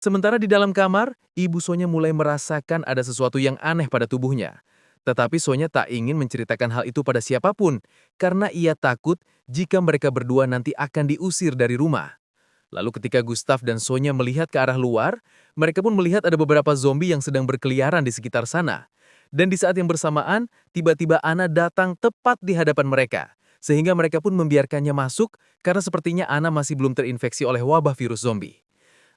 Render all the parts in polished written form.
Sementara di dalam kamar, ibu Sonya mulai merasakan ada sesuatu yang aneh pada tubuhnya. Tetapi Sonya tak ingin menceritakan hal itu pada siapapun, karena ia takut jika mereka berdua nanti akan diusir dari rumah. Lalu ketika Gustav dan Sonya melihat ke arah luar, mereka pun melihat ada beberapa zombie yang sedang berkeliaran di sekitar sana. Dan di saat yang bersamaan, tiba-tiba Anna datang tepat di hadapan mereka. Sehingga mereka pun membiarkannya masuk karena sepertinya Anna masih belum terinfeksi oleh wabah virus zombie.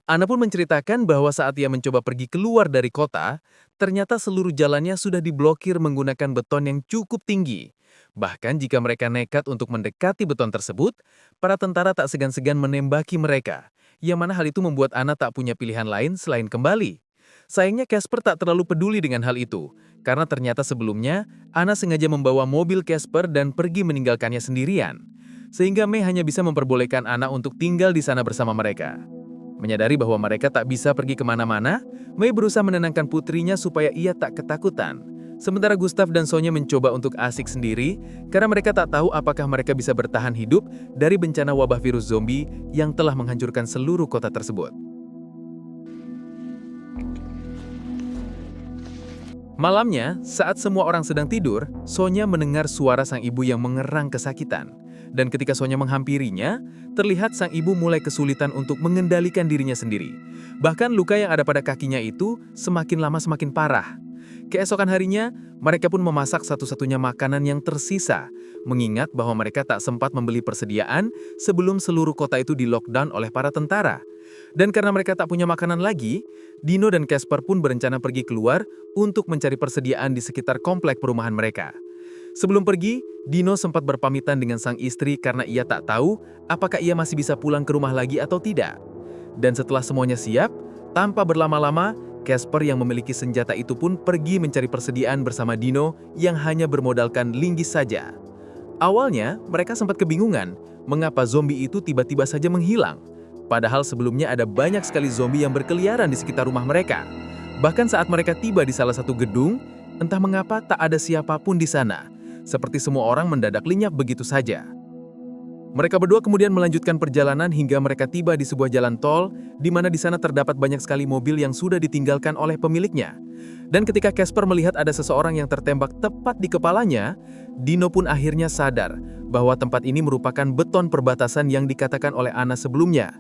Ana pun menceritakan bahwa saat ia mencoba pergi keluar dari kota, ternyata seluruh jalannya sudah diblokir menggunakan beton yang cukup tinggi. Bahkan jika mereka nekat untuk mendekati beton tersebut, para tentara tak segan-segan menembaki mereka, yang mana hal itu membuat Ana tak punya pilihan lain selain kembali. Sayangnya Casper tak terlalu peduli dengan hal itu, karena ternyata sebelumnya Ana sengaja membawa mobil Casper dan pergi meninggalkannya sendirian. Sehingga Mei hanya bisa memperbolehkan Ana untuk tinggal di sana bersama mereka. Menyadari bahwa mereka tak bisa pergi kemana-mana, Mei berusaha menenangkan putrinya supaya ia tak ketakutan. Sementara Gustav dan Sonya mencoba untuk asik sendiri karena mereka tak tahu apakah mereka bisa bertahan hidup dari bencana wabah virus zombie yang telah menghancurkan seluruh kota tersebut. Malamnya, saat semua orang sedang tidur, Sonya mendengar suara sang ibu yang mengerang kesakitan. Dan ketika Sonya menghampirinya, terlihat sang ibu mulai kesulitan untuk mengendalikan dirinya sendiri. Bahkan luka yang ada pada kakinya itu semakin lama semakin parah. Keesokan harinya, mereka pun memasak satu-satunya makanan yang tersisa, mengingat bahwa mereka tak sempat membeli persediaan sebelum seluruh kota itu di-lockdown oleh para tentara. Dan karena mereka tak punya makanan lagi, Dino dan Casper pun berencana pergi keluar untuk mencari persediaan di sekitar komplek perumahan mereka. Sebelum pergi, Dino sempat berpamitan dengan sang istri karena ia tak tahu apakah ia masih bisa pulang ke rumah lagi atau tidak. Dan setelah semuanya siap, tanpa berlama-lama, Casper yang memiliki senjata itu pun pergi mencari persediaan bersama Dino yang hanya bermodalkan linggis saja. Awalnya, mereka sempat kebingungan mengapa zombie itu tiba-tiba saja menghilang. Padahal sebelumnya ada banyak sekali zombie yang berkeliaran di sekitar rumah mereka. Bahkan saat mereka tiba di salah satu gedung, entah mengapa tak ada siapapun di sana. Seperti semua orang mendadak lenyap begitu saja. Mereka berdua kemudian melanjutkan perjalanan hingga mereka tiba di sebuah jalan tol, di mana di sana terdapat banyak sekali mobil yang sudah ditinggalkan oleh pemiliknya. Dan ketika Casper melihat ada seseorang yang tertembak tepat di kepalanya, Dino pun akhirnya sadar bahwa tempat ini merupakan beton perbatasan yang dikatakan oleh Anna sebelumnya.